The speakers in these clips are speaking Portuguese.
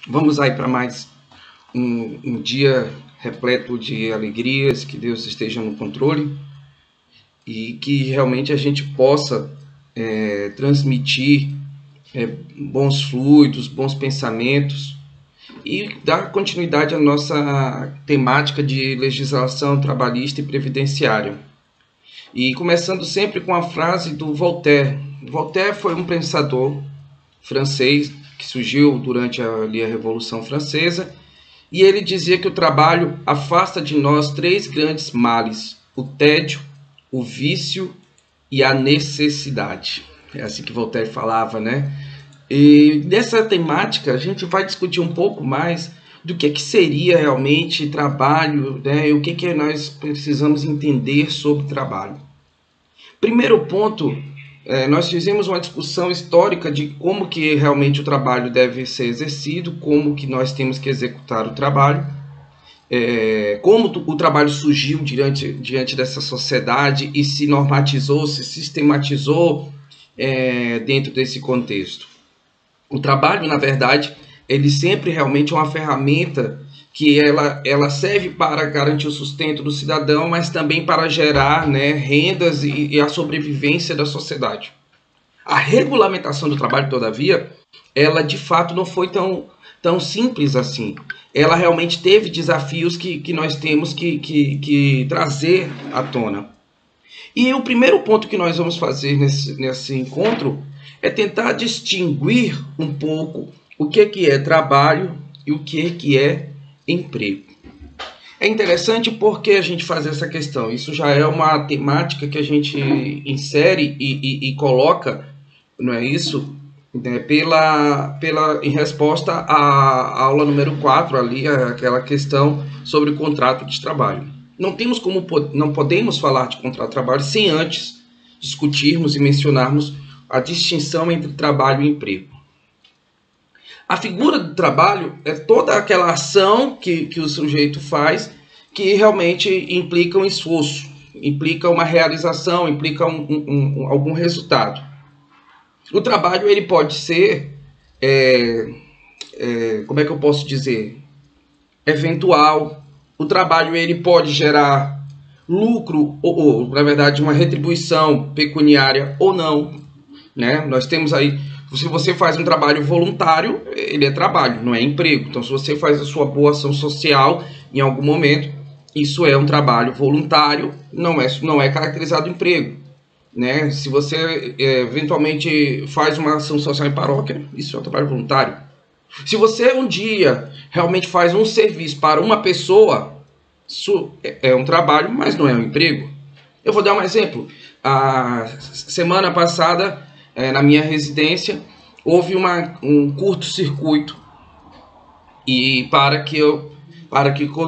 Vamos aí para mais um dia repleto de alegrias, que Deus esteja no controle e que realmente a gente possa transmitir bons fluidos, bons pensamentos e dar continuidade à nossa temática de legislação trabalhista e previdenciária. E começando sempre com a frase do Voltaire. Voltaire foi um pensador francês que surgiu durante a Revolução Francesa, e ele dizia que o trabalho afasta de nós três grandes males: o tédio, o vício e a necessidade. É assim que Voltaire falava, né? E nessa temática a gente vai discutir um pouco mais do que seria realmente trabalho, né? E o que nós precisamos entender sobre trabalho. Primeiro ponto, nós fizemos uma discussão histórica de como que realmente o trabalho deve ser exercido, como que nós temos que executar o trabalho, como o trabalho surgiu diante dessa sociedade e se normatizou, se sistematizou dentro desse contexto. O trabalho, na verdade, ele sempre realmente é uma ferramenta que ela serve para garantir o sustento do cidadão, mas também para gerar, né, rendas e a sobrevivência da sociedade. A regulamentação do trabalho, todavia, ela de fato não foi tão simples assim. Ela realmente teve desafios que nós temos que trazer à tona. E o primeiro ponto que nós vamos fazer nesse encontro é tentar distinguir um pouco o que é trabalho e o que é emprego. É interessante porque a gente faz essa questão. Isso já é uma temática que a gente insere e coloca, não é isso? Né? Em resposta à aula número 4, ali, aquela questão sobre o contrato de trabalho. Não podemos falar de contrato de trabalho sem antes discutirmos e mencionarmos a distinção entre trabalho e emprego. A figura do trabalho é toda aquela ação que o sujeito faz que realmente implica um esforço, implica uma realização, implica algum resultado. O trabalho ele pode ser, como é que eu posso dizer, eventual. O trabalho ele pode gerar lucro ou na verdade, uma retribuição pecuniária ou não. Né? Nós temos aí, se você faz um trabalho voluntário, ele é trabalho, não é emprego. Então, se você faz a sua boa ação social em algum momento, isso é um trabalho voluntário, não é caracterizado emprego. Né? Se você eventualmente faz uma ação social em paróquia, isso é um trabalho voluntário. Se você um dia realmente faz um serviço para uma pessoa, isso é um trabalho, mas não é um emprego. Eu vou dar um exemplo. A semana passada, na minha residência, houve um curto-circuito, e para que eu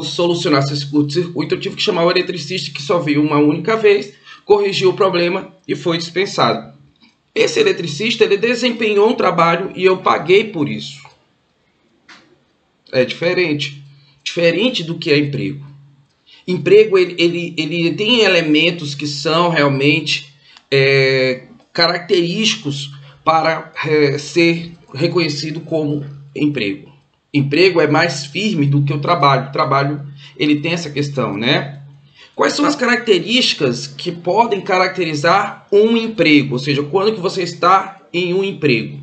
solucionasse esse curto-circuito, eu tive que chamar o eletricista, que só veio uma única vez, corrigiu o problema e foi dispensado. Esse eletricista, ele desempenhou um trabalho e eu paguei por isso. É diferente do que é emprego. Emprego, ele tem elementos que são realmente característicos para ser reconhecido como emprego. Emprego é mais firme do que o trabalho. O trabalho ele tem essa questão, né? Quais são as características que podem caracterizar um emprego? Ou seja, quando que você está em um emprego?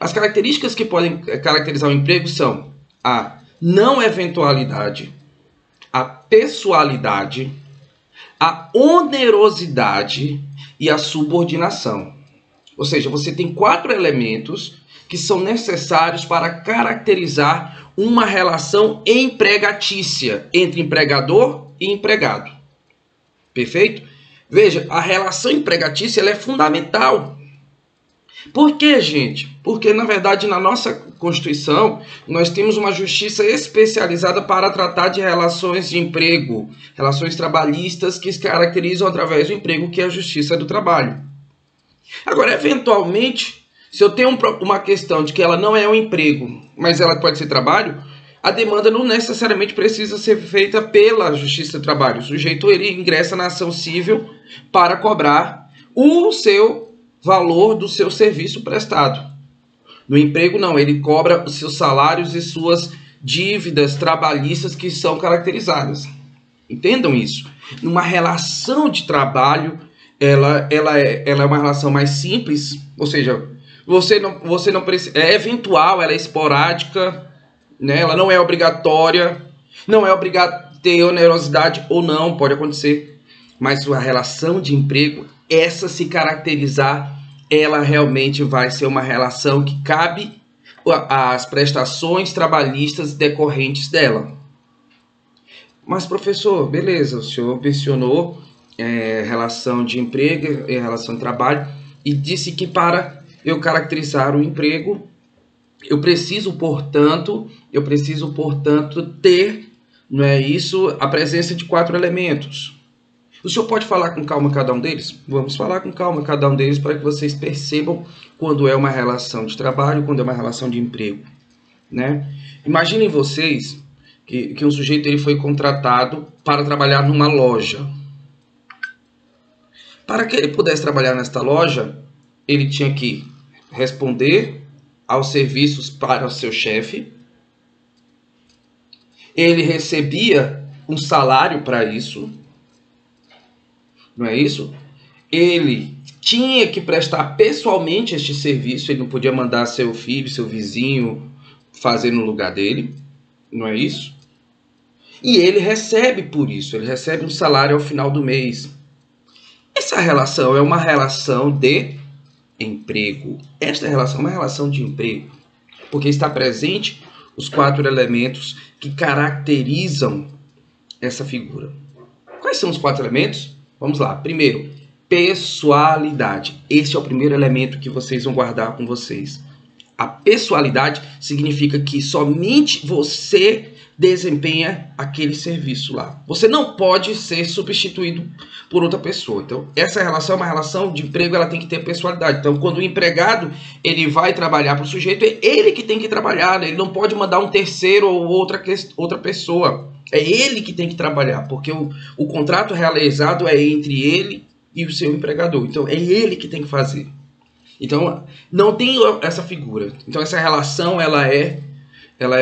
As características que podem caracterizar um emprego são a não eventualidade, a pessoalidade, a onerosidade e a subordinação. Ou seja, você tem 4 elementos que são necessários para caracterizar uma relação empregatícia entre empregador e empregado. Perfeito? Veja, a relação empregatícia ela é fundamental. Por quê, gente? Porque, na verdade, na nossa Constituição, nós temos uma justiça especializada para tratar de relações de emprego, relações trabalhistas que se caracterizam através do emprego, que é a Justiça do Trabalho. Agora, eventualmente, se eu tenho uma questão de que ela não é um emprego, mas ela pode ser trabalho, a demanda não necessariamente precisa ser feita pela Justiça do Trabalho. O sujeito ele ingressa na ação civil para cobrar o seu valor do seu serviço prestado. No emprego, não, ele cobra os seus salários e suas dívidas trabalhistas que são caracterizadas. Entendam isso. Numa relação de trabalho, ela é uma relação mais simples, ou seja, você não precisa, é eventual, ela é esporádica, né? Ela não é obrigatória, não é obrigado ter onerosidade ou não, pode acontecer. Mas a relação de emprego, essa se caracterizar, ela realmente vai ser uma relação que cabe às prestações trabalhistas decorrentes dela. Mas, professor, beleza, o senhor mencionou relação de emprego e relação de trabalho e disse que para eu caracterizar o emprego, eu preciso, portanto, ter, não é isso, a presença de 4 elementos. O senhor pode falar com calma cada um deles? Vamos falar com calma cada um deles para que vocês percebam quando é uma relação de trabalho, quando é uma relação de emprego, né? Imaginem vocês que um sujeito ele foi contratado para trabalhar numa loja. Para que ele pudesse trabalhar nesta loja, ele tinha que responder aos serviços para o seu chefe. Ele recebia um salário para isso. Não é isso? Ele tinha que prestar pessoalmente este serviço. Ele não podia mandar seu filho, seu vizinho fazer no lugar dele. Não é isso? E ele recebe por isso. Ele recebe um salário ao final do mês. Essa relação é uma relação de emprego. Esta relação é uma relação de emprego, porque está presente os 4 elementos que caracterizam essa figura. Quais são os 4 elementos? Vamos lá. Primeiro, pessoalidade. Esse é o primeiro elemento que vocês vão guardar com vocês. A pessoalidade significa que somente você desempenha aquele serviço lá. Você não pode ser substituído por outra pessoa. Então, essa relação é uma relação de emprego, ela tem que ter pessoalidade. Então, quando o empregado ele vai trabalhar para o sujeito, é ele que tem que trabalhar, né? Ele não pode mandar um terceiro ou outra pessoa. É ele que tem que trabalhar, porque o contrato realizado é entre ele e o seu empregador. Então, é ele que tem que fazer. Então, não tem essa figura. Então, essa relação, ela é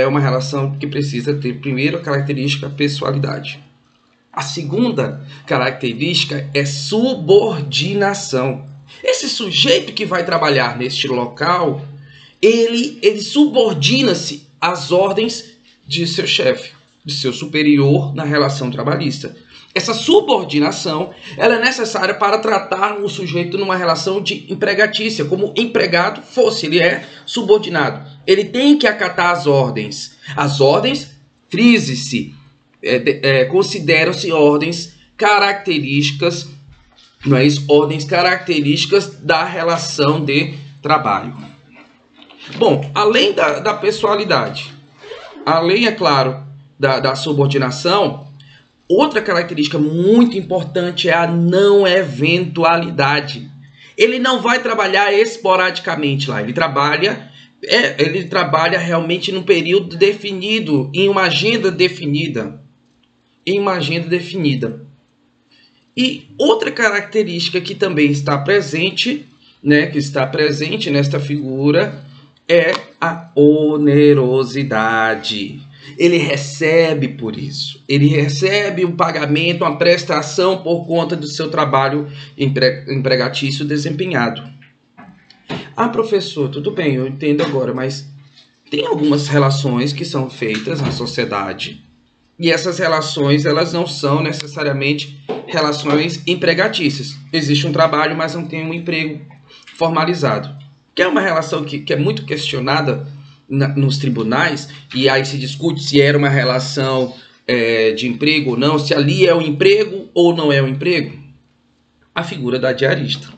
uma relação que precisa ter, primeiro, a característica pessoalidade. A segunda característica é subordinação. Esse sujeito que vai trabalhar neste local, ele subordina-se às ordens de seu chefe, de seu superior na relação trabalhista. Essa subordinação ela é necessária para tratar o sujeito numa relação de empregatícia, como empregado fosse, ele é subordinado. Ele tem que acatar as ordens. As ordens, frise-se, consideram-se ordens características, não é isso? Ordens características da relação de trabalho. Bom, além da pessoalidade, além, é claro, da subordinação, outra característica muito importante é a não eventualidade. Ele não vai trabalhar esporadicamente lá, ele trabalha realmente num período definido, em uma agenda definida. E outra característica que também está presente, né, que está presente nesta figura, é a onerosidade. Ele recebe por isso. Ele recebe um pagamento, uma prestação por conta do seu trabalho empregatício desempenhado. Ah, professor, tudo bem, eu entendo agora, mas tem algumas relações que são feitas na sociedade e essas relações, elas não são necessariamente relações empregatícias. Existe um trabalho, mas não tem um emprego formalizado. Que é uma relação que é muito questionada nos tribunais, e aí se discute se era uma relação de emprego ou não, se ali é um emprego ou não é um emprego. A figura da diarista.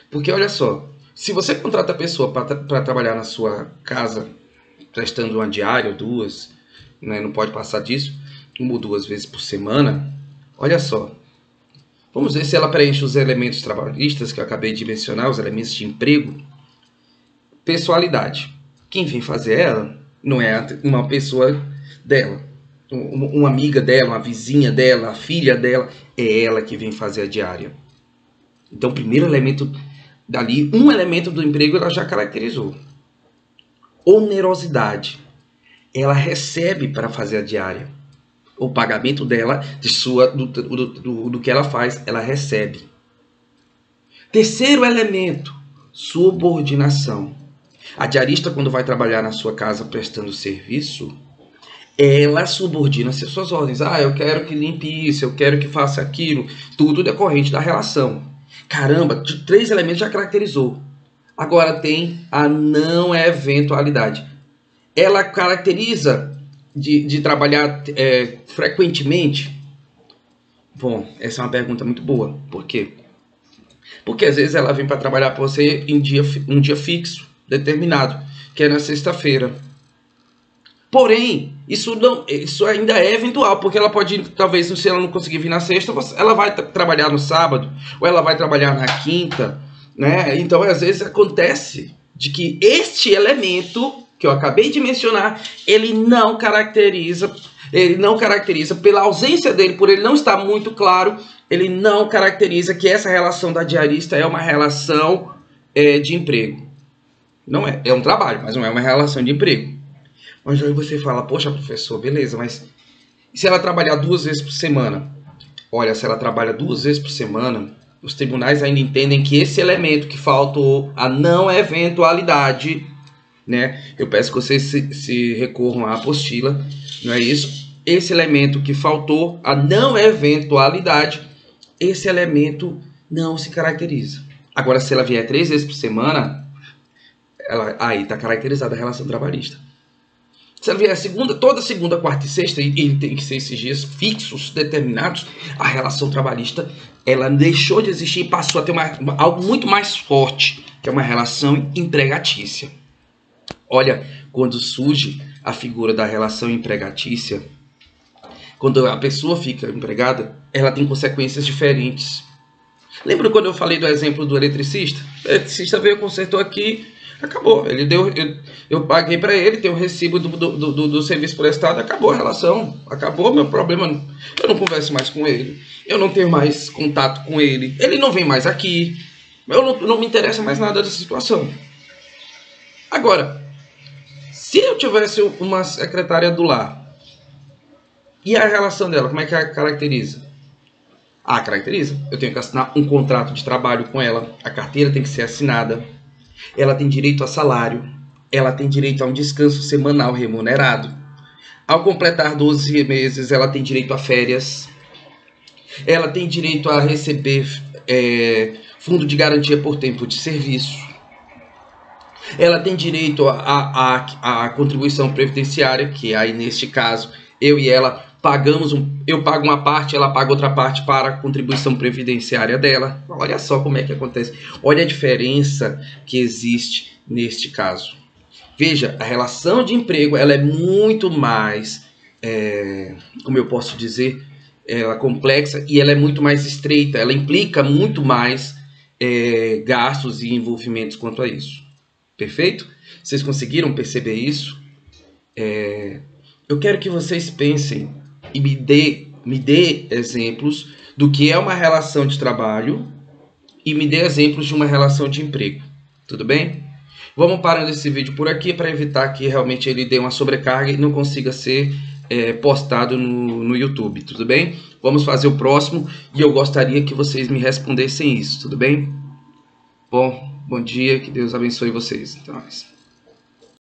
Porque olha só, se você contrata a pessoa para trabalhar na sua casa, prestando uma diária ou 2, né, não pode passar disso, 1 ou 2 vezes por semana, olha só, vamos ver se ela preenche os elementos trabalhistas que eu acabei de mencionar, os elementos de emprego. Pessoalidade. Quem vem fazer ela não é uma pessoa dela, uma amiga dela, uma vizinha dela, a filha dela, é ela que vem fazer a diária. Então, o primeiro elemento Dali, um elemento do emprego ela já caracterizou. Onerosidade. Ela recebe para fazer a diária. O pagamento dela, do que ela faz, ela recebe. Terceiro elemento, subordinação. A diarista, quando vai trabalhar na sua casa prestando serviço, ela subordina-se às suas ordens. Eu quero que limpe isso, eu quero que faça aquilo. Tudo decorrente da relação. Caramba, de 3 elementos já caracterizou. Agora tem a não eventualidade. Ela caracteriza de trabalhar frequentemente? Bom, essa é uma pergunta muito boa. Por quê? Porque às vezes ela vem para trabalhar para você em um dia fixo, determinado, que é na sexta-feira. Porém, isso ainda é eventual, porque ela pode, talvez, se ela não conseguir vir na sexta, ela vai trabalhar no sábado, ou ela vai trabalhar na quinta, né? Então, às vezes, acontece de que este elemento que eu acabei de mencionar, ele não caracteriza pela ausência dele, por ele não estar muito claro, ele não caracteriza que essa relação da diarista é uma relação de emprego. Não é um trabalho, mas não é uma relação de emprego. Mas aí você fala, poxa, professor, beleza, mas e se ela trabalhar 2 vezes por semana? Olha, se ela trabalha 2 vezes por semana, os tribunais ainda entendem que esse elemento que faltou, a não eventualidade, né? Eu peço que vocês se recorram à apostila, não é isso? Esse elemento que faltou, a não eventualidade, esse elemento não se caracteriza. Agora, se ela vier 3 vezes por semana, aí está caracterizada a relação trabalhista. Se ela vier toda segunda, quarta e sexta, e tem que ser esses dias fixos, determinados, a relação trabalhista, ela deixou de existir e passou a ter algo muito mais forte, que é uma relação empregatícia. Olha, quando surge a figura da relação empregatícia, quando a pessoa fica empregada, ela tem consequências diferentes. Lembra quando eu falei do exemplo do eletricista? O eletricista veio, consertou aqui, acabou. Ele deu, eu paguei para ele, tem o recibo do serviço prestado, acabou a relação, acabou o meu problema. Eu não converso mais com ele, eu não tenho mais contato com ele, ele não vem mais aqui, não me interessa mais nada dessa situação. Agora, se eu tivesse uma secretária do lar, e a relação dela, como é que a caracteriza? Caracteriza. Eu tenho que assinar um contrato de trabalho com ela, a carteira tem que ser assinada, ela tem direito a salário, ela tem direito a um descanso semanal remunerado. Ao completar 12 meses, ela tem direito a férias, ela tem direito a receber fundo de garantia por tempo de serviço, ela tem direito a contribuição previdenciária, que aí neste caso, eu e ela pagamos, eu pago uma parte, ela paga outra parte para a contribuição previdenciária dela. Olha só como é que acontece. Olha a diferença que existe neste caso. Veja, a relação de emprego ela é muito mais, como eu posso dizer, ela é complexa e ela é muito mais estreita. Ela implica muito mais gastos e envolvimentos quanto a isso. Perfeito? Vocês conseguiram perceber isso? Eu quero que vocês pensem e me dê exemplos do que é uma relação de trabalho e me dê exemplos de uma relação de emprego. Tudo bem? Vamos parando esse vídeo por aqui para evitar que realmente ele dê uma sobrecarga e não consiga ser postado no YouTube. Tudo bem? Vamos fazer o próximo e eu gostaria que vocês me respondessem isso. Tudo bem? Bom dia, que Deus abençoe vocês. Até mais.